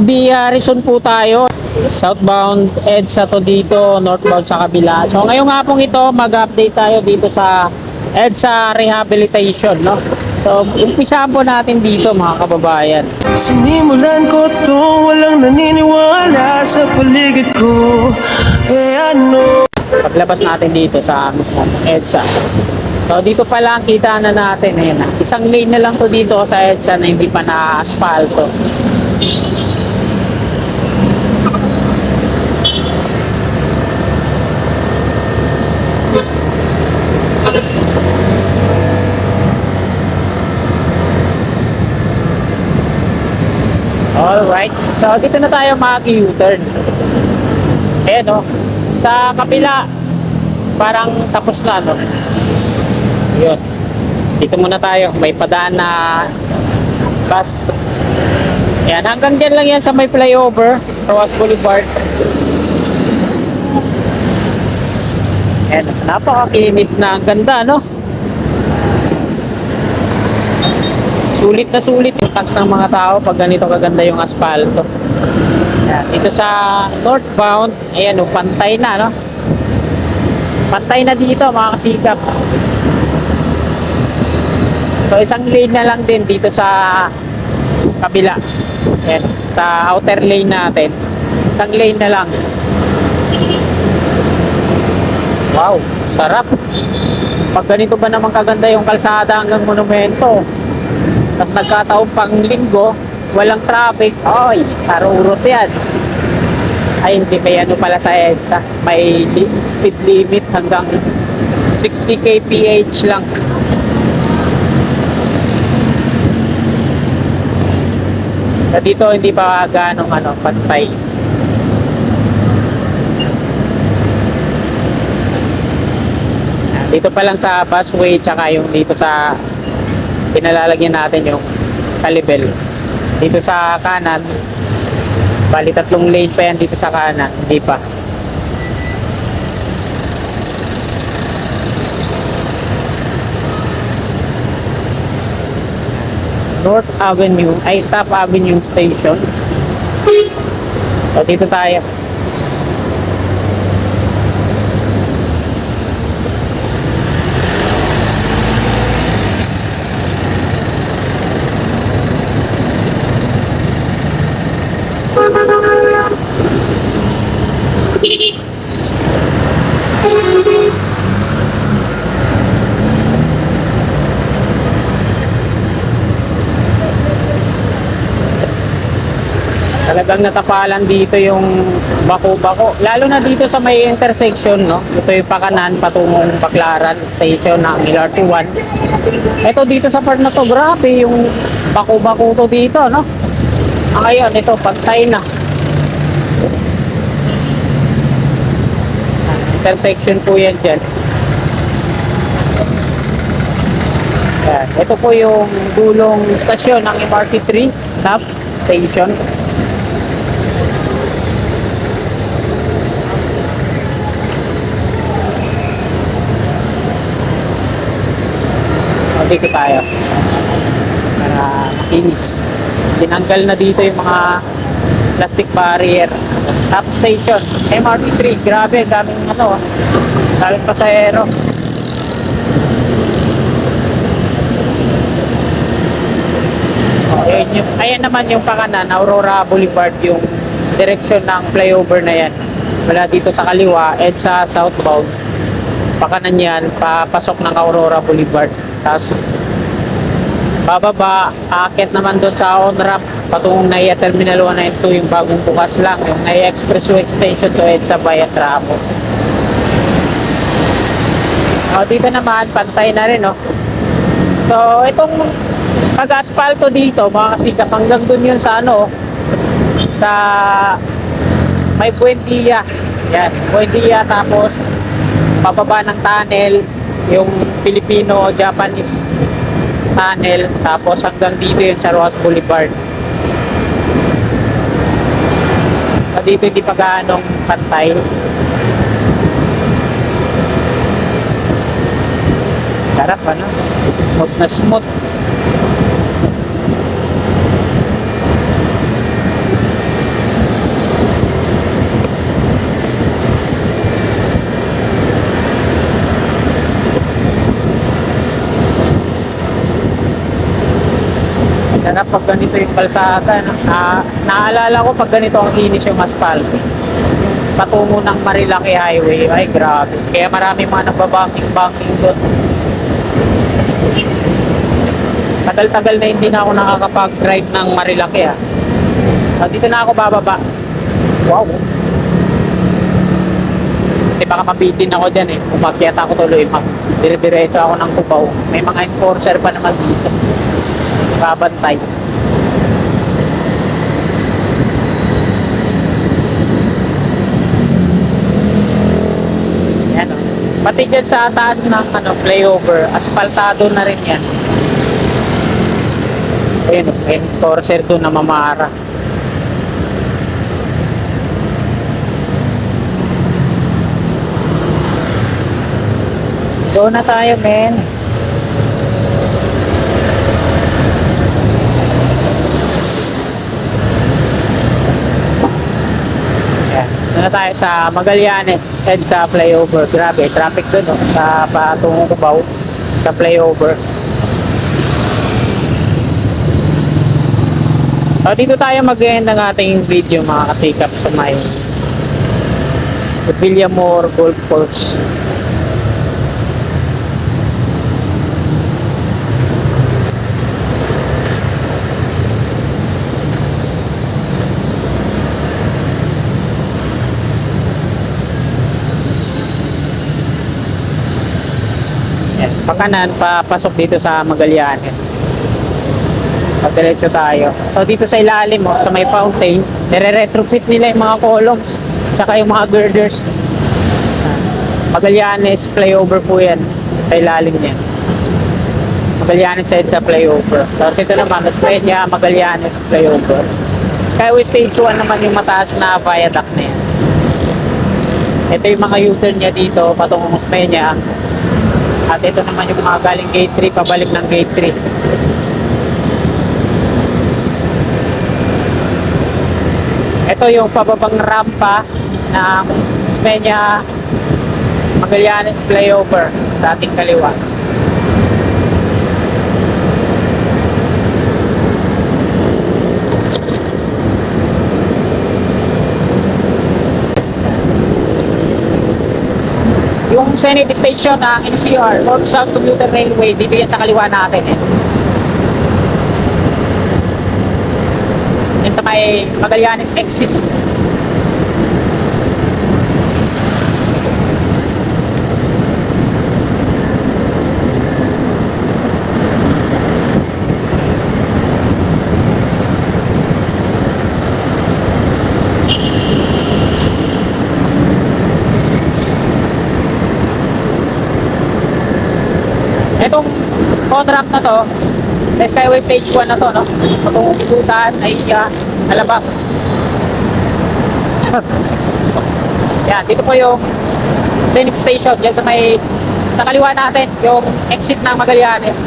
B. Harrison po tayo. Southbound EDSA to dito, northbound sa kabila. So ngayong hapong ito, mag-update tayo dito sa EDSA Rehabilitation, no? So umpisahan po natin dito mga kababayan. Sinimulan ko to, walang naniniwala sa paligid ko. Ano? Paglabas natin dito sa mismo EDSA. So dito pa lang kita na natin, ayan na. Isang lane na lang to dito sa EDSA na hindi pa na-asphalto. Alright, so dito na tayo mag-U-turn. Ayan o, sa kabila, parang tapos na, no? Yun, dito muna tayo, may padaan na bus. Ayan, hanggang dyan lang yan sa may flyover, Rojas Boulevard. Ayan, napakakinis na, ang ganda, no? Sulit na sulit yung tax ng mga tao pag ganito kaganda yung asfalto. Ayan, dito sa northbound, ayan o, pantay na, no? Pantay na dito mga kasikap. So isang lane na lang din dito sa kabila. Ayan, sa outer lane natin. Isang lane na lang. Wow, sarap. Pag ganito ba naman kaganda yung kalsada hanggang monumento, tapos nagkataon pang linggo, walang traffic, ay, harurot yan. Ay, hindi, may ano pala sa EDSA, may speed limit hanggang 60 kph lang. So dito hindi pa ganong pantay. Dito pa lang sa busway, tsaka yung dito sa pinalalagyan natin yung kalibel. Dito sa kanan, bali 3 lane pa yan dito sa kanan, hindi pa. North Avenue, ay Top Avenue Station. So dito tayo. Talagang natapalan dito yung bako-bako. Lalo na dito sa may intersection, no? Ito yung pakanan patungong Baclaran Station ng LRT1. Ito dito sa part na to, grabe yung bako-bako to dito, no? Ngayon, ito, pantay na. Intersection po yan dyan. Yan. Ito po yung dulong stasyon ng MRT3 Top Station. Dito tayo para makinis. Tinanggal na dito yung mga plastic barrier. Top station, MRT3, grabe, daming daming pasahero. Ayan naman yung pakanan, Aurora Boulevard, yung direksyon ng flyover na yan. Wala dito sa kaliwa, EDSA southbound. Pakanan yan, papasok ng Aurora Boulevard. Tapos bababa, aakyat naman doon sa on-ramp patungong NAIA Terminal 1 and 2, yung bagong bukas lang, yung NAIA Expressway Extension to EDSA via Tramo. Dito naman, pantay na rin, no? So, itong pag-asphalto dito, mga kasikap, hanggang doon yun sa sa may Buendia. Yan, Buendia, tapos pababa ng tunnel, yung Filipino-Japanese tunnel, tapos hanggang dito yun sa Rojas Boulevard. Dito hindi pa gaanong pantay. Sarap, smooth na smooth. pag ganito yung kalsada. No? Naalala ko pag ganito ang kinis yung asphalt. Patungo ng Marilaki Highway. Ay, grabe. Kaya marami mga nagbabanking-banking doon. Tagal-tagal na hindi na ako nakakapag-drive ng Marilaki dito na ako bababa. Wow. Kasi baka mabitin ako dyan umakyat ako tuloy. Dire-diretso ako ng Cubao. May mga enforcer pa naman dito. Babantay. Yan o. Pati dyan sa taas ng flyover, asfaltado na rin yan. Ayun o, enforcer doon na mamara. Go na tayo, men. Yan. Doon na tayo sa Magallanes and sa flyover. Grabe, traffic doon, sa patungong Cubao, sa flyover. So, dito tayo mag-end ng ating video, mga kasikap, sa may Villamor Golf Course. Pakanan, papasok dito sa Magallanes. Pagdiretso tayo. So dito sa ilalim sa may fountain, nire-retrofit nila yung mga columns saka yung mga girders. Magallanes flyover po yan. Sa ilalim niya. Magallanes side sa flyover. Tapos ito naman, Osmeña, Magallanes flyover. Skyway Stage 1 naman yung mataas na viaduct na yan. Ito yung mga U-turn niya dito patungong Osmeña. At ito naman yung mga galing gate 3 pabalik ng gate 3. Ito yung pababang rampa ng Osmeña Magallanes flyover sa ating kaliwa. Yung Senate Station ng NCR, North South Commuter Railway, dito yan sa kaliwa natin Yan sa may Magallanes exit. Itong on-ramp na to sa Skyway Stage 1 na to, no? Itong ikutan ay Alabang. Yan, dito po yung Scenic Station. Yan sa kaliwa natin, yung exit ng Magallanes.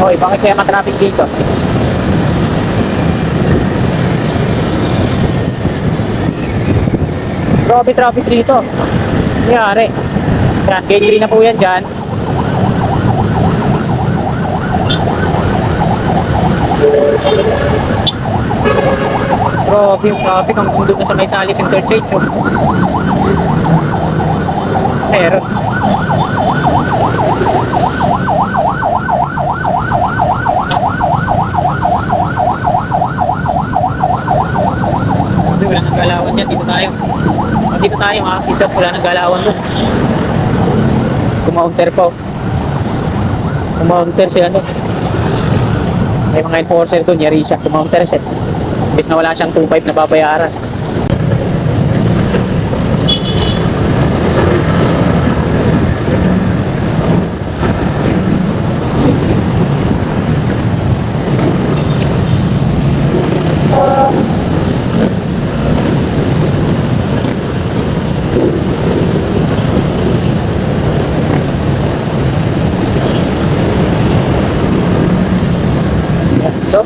Hoy, bakit kaya matraffic dito? Grabe traffic dito. Nangyari. Yan, gate 3 na po yan dyan. Grabe yung traffic hanggang doon na sa may Salis Interchange. Meron. Wala nang galawan dyan, dito tayo mga kasitap, wala nang galawan doon. Kumaunter po. Kumaunter siya doon. May mga enforcer doon, yari siya, kumaunter siya. Imbes na wala siyang 2.5 na babayaran.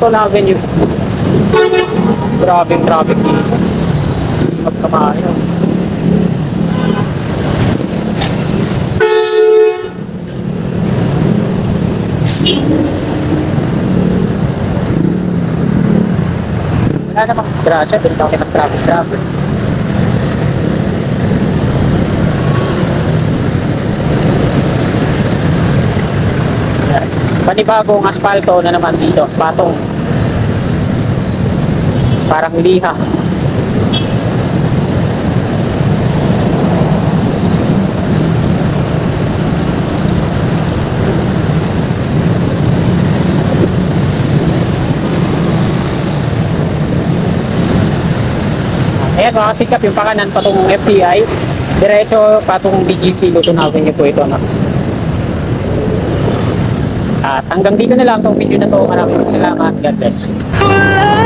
Luzon Avenue. Grabing traffic dito. Magkamayo. Wala namang disgrasya, doon lang ng traffic. Panibagong asfalto na naman dito, patong. Parang liha. Ayan mga kasikap, yung pakanan patong FTI. Diretso patong BGC, Luzon Avenue po ito. No? At hanggang dito na lang itong video na to. Maraming salamat. God bless. Wala